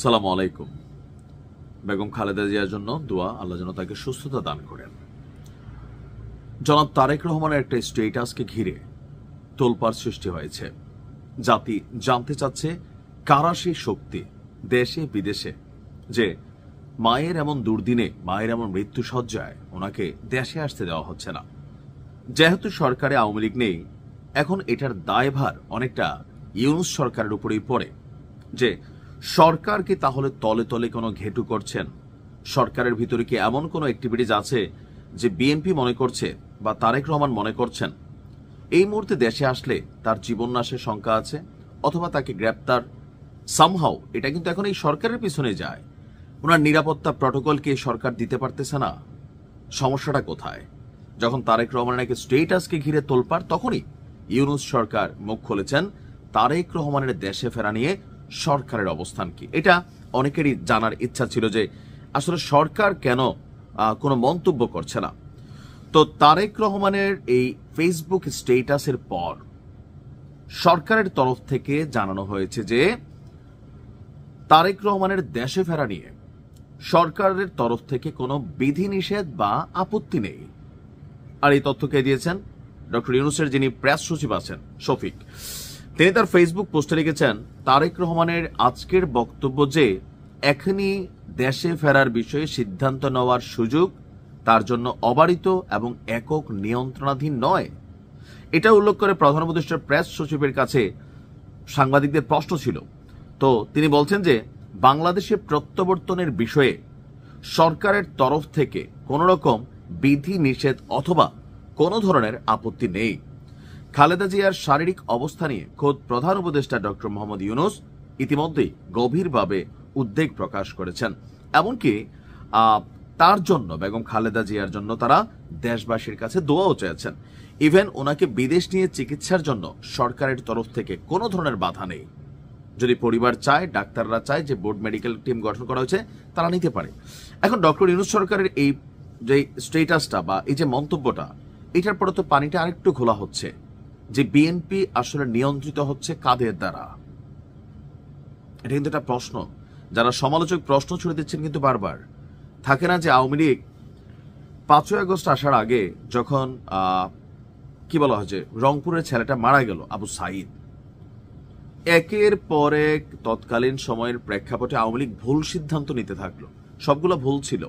সালামু আলাইকুম। বেগম খালেদা জিয়ার জন্য দোয়া, আল্লাহ যেন তাকে সুস্থতা দান করেন। জনাব তারেক রহমানের একটা স্টেটাসকে ঘিরে তোলপাড় সৃষ্টি হয়েছে। জাতি জানতে চাচ্ছে কারা সেই শক্তি দেশে বিদেশে যে মায়ের এমন দুর্দিনে, মায়ের এমন মৃত্যু সজ্জায় ওনাকে দেশে আসতে দেওয়া হচ্ছে না। যেহেতু সরকারে আওয়ামী লীগ নেই, এখন এটার দায়ভার অনেকটা ইউনূস সরকারের উপরেই পড়ে যে সরকার কি তাহলে তলে তলে কোনো ঘেটু করছেন? সরকারের ভিতরে কি এমন কোনো অ্যাক্টিভিটিজ আছে যে বিএনপি মনে করছে বা তারেক রহমান মনে করছেন এই মুহূর্তে দেশে আসলে তার জীবন নাশের শঙ্কা আছে, অথবা তাকে গ্রেপ্তার সামহাও? এটা কিন্তু এখন এই সরকারের পিছনে যায়। ওনার নিরাপত্তা প্রটোকলকে সরকার দিতে পারতেছে না। সমস্যাটা কোথায়? যখন তারেক রহমানের নাকি স্টেটাসকে ঘিরে তোলপাড়, তখনই ইউনূস সরকার মুখ খুলেছেন তারেক রহমানের দেশে ফেরা নিয়ে সরকারের অবস্থান কি। এটা অনেকেরই জানার ইচ্ছা ছিল যে আসলে সরকার কেন কোনো মন্তব্য করছে না। তো তারেক রহমানের এই ফেসবুক স্টেটাসের পর সরকারের তরফ থেকে জানানো হয়েছে যে তারেক রহমানের দেশে ফেরা নিয়ে সরকারের তরফ থেকে কোনো বিধিনিষেধ বা আপত্তি নেই। আর এই তথ্য কে দিয়েছেন? ডক্টর ইউনূসের যিনি প্রেস সচিব আছেন শফিক, তিনি তার ফেসবুক পোস্টে লিখেছেন তারেক রহমানের আজকের বক্তব্য যে এখনই দেশে ফেরার বিষয়ে সিদ্ধান্ত নেওয়ার সুযোগ তার জন্য অবারিত এবং একক নিয়ন্ত্রণাধীন নয়। এটা উল্লেখ করে প্রধান উপদেষ্টার প্রেস সচিবের কাছে সাংবাদিকদের প্রশ্ন ছিল। তো তিনি বলছেন যে বাংলাদেশে প্রত্যাবর্তনের বিষয়ে সরকারের তরফ থেকে কোন রকম বিধি নিষেধ অথবা কোনো ধরনের আপত্তি নেই। খালেদা জিয়ার শারীরিক অবস্থা নিয়ে খোদ প্রধান উপদেষ্টা ডক্টর মোহাম্মদ ইউনূস ইতিমধ্যেই গভীরভাবে উদ্বেগ প্রকাশ করেছেন। এমনকি তার জন্য, বেগম খালেদা জিয়ার জন্য তারা দেশবাসীর কাছে দোয়াও চেয়েছেন। ইভেন ওনাকে বিদেশ নিয়ে চিকিৎসার জন্য সরকারের তরফ থেকে কোনো ধরনের বাধা নেই। যদি পরিবার চায়, ডাক্তাররা চায় যে বোর্ড মেডিকেল টিম গঠন করা হয়েছে, তারা নিতে পারে। এখন ডক্টর ইউনূস সরকারের এই যে স্টেটাসটা বা এই যে মন্তব্যটা, এটার পরে তো পানিটা আরেকটু ঘোলা হচ্ছে যে বিএনপি আসলে নিয়ন্ত্রিত হচ্ছে কাদের দ্বারা। এটা কিন্তু একটা প্রশ্ন, যারা সমালোচক প্রশ্ন ছুড়ে দিচ্ছেন কিন্তু বারবার। থাকে না যে আওয়ামী লীগ 5ই আগস্ট আসার আগে যখন কি বলা হয় যে রংপুরের ছেলেটা মারা গেল, আবু সাইদ, একের পর এক তৎকালীন সময়ের প্রেক্ষাপটে আওয়ামী লীগ ভুল সিদ্ধান্ত নিতে থাকলো। সবগুলো ভুল ছিল।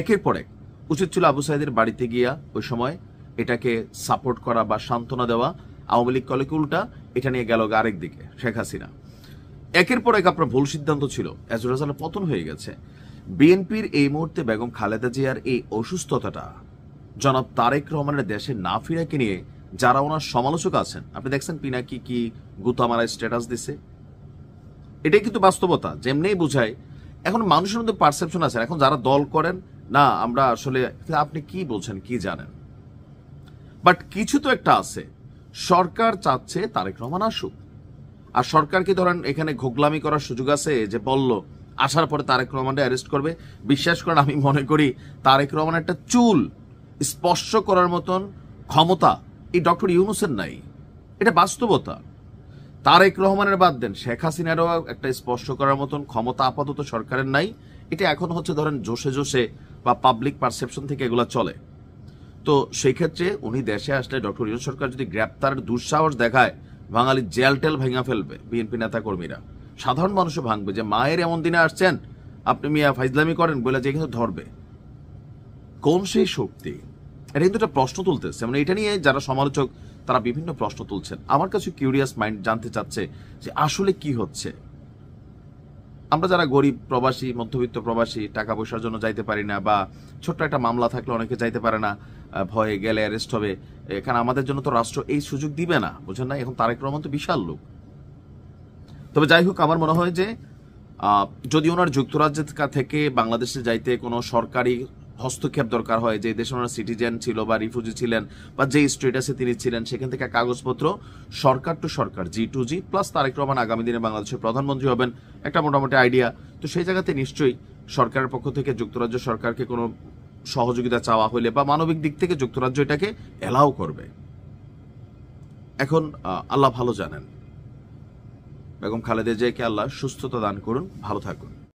একের পর এক উচিত ছিল আবু সাইদের বাড়িতে গিয়া ওই সময় এটাকে সাপোর্ট করা বা সান্ত্বনা দেওয়া। আওয়ামী লীগ কলে উল্টা এটা নিয়ে গেল আরেক দিকে, শেখ হাসিনা। একের পর এক আপনার ভুল সিদ্ধান্ত ছিল, এজ এ রেজাল্ট পতন হয়ে গেছে। বিএনপির এই মুহূর্তে বেগম খালেদা জিয়ার এই অসুস্থতাটা জনাব তারেক রহমানের দেশে না ফিরাকে নিয়ে যারা ওনার সমালোচক আছেন, আপনি দেখছেন পিনাকি কি গুতামারা স্ট্যাটাস দিছে, এটাই কিন্তু বাস্তবতা। যেমনি বুঝায় এখন মানুষের মধ্যে পারসেপশন আছে। এখন যারা দল করেন না, আমরা আসলে আপনি কি বলছেন, কি জানেন, বাট কিছু তো একটা আছে। সরকার চাচ্ছে তারেক রহমান আসুক, আর সরকার কি ধরেন এখানে ঘোগলামি করার সুযোগ আছে যে বলল আসার পরে তারেক রহমানকে অ্যারেস্ট করবে? বিশ্বাস করেন, আমি মনে করি তারেক রহমান একটা চুল স্পর্শ করার মতন ক্ষমতা এই ডক্টর ইউনূসের নাই। এটা বাস্তবতা। তারেক রহমানের বাদ দেন, শেখ হাসিনারও একটা স্পর্শ করার মতন ক্ষমতা আপাতত সরকারের নাই। এটা এখন হচ্ছে ধরেন জোশে জোশে বা পাবলিক পারসেপশন থেকে এগুলো চলে। তো সেই ক্ষেত্রে উনি দেশে আসলে ডক্টর ইউনূস সরকার যদি গ্রেপ্তারের দুঃসাহস দেখায়, বাঙালি জেল টেল ভেঙা ফেলবে বিএনপি নেতা কর্মীরা, সাধারণ মানুষও ভাঙবে যে মায়ের এমন দিনে আসছেন আপনি মিয়া ফাইজলামি করেন বলে, যে কিন্তু ধরবে। কোন সেই শক্তি? এটা কিন্তু একটা প্রশ্ন তুলতেছে। মানে এটা নিয়ে যারা সমালোচক তারা বিভিন্ন প্রশ্ন তুলছেন। আমার কাছে কিউরিয়াস মাইন্ড জানতে চাচ্ছে যে আসলে কি হচ্ছে। আমরা যারা গরিব প্রবাসী, মধ্যবিত্ত প্রবাসী, টাকা পয়সার জন্য যাইতে পারি না, বা ছোট্ট একটা মামলা থাকলে অনেকে যাইতে পারে না, ভয়ে গেলে অ্যারেস্ট হবে। এখানে আমাদের জন্য তো রাষ্ট্র এই সুযোগ দিবে না, বুঝেন না? এখন তারেক রহমান তো বিশাল লোক। তবে যাই হোক, আমার মনে হয় যে যদি ওনার যুক্তরাজ্য থেকে বাংলাদেশে যাইতে কোনো সরকারি হস্তক্ষেপ দরকার হয়, যে দেশে ওনার সিটিজেন ছিল বা রিফিউজি ছিলেন বা যে স্টেটাসে তিনি ছিলেন, সেখান থেকে কাগজপত্র সরকার টু সরকার, G2G প্লাস তারেক রহমান আগামী দিনে বাংলাদেশের প্রধানমন্ত্রী হবেন, একটা মোটামুটি আইডিয়া। তো সেই জায়গাতে নিশ্চয়ই সরকারের পক্ষ থেকে যুক্তরাজ্য সরকারকে কোনো সহযোগিতা চাওয়া হলে বা মানবিক দিক থেকে যুক্তরাজ্য এটাকে এলাও করবে। এখন আল্লাহ ভালো জানেন। বেগম খালেদা জিয়াকে আল্লাহ সুস্থতা দান করুন, ভালো থাকুন।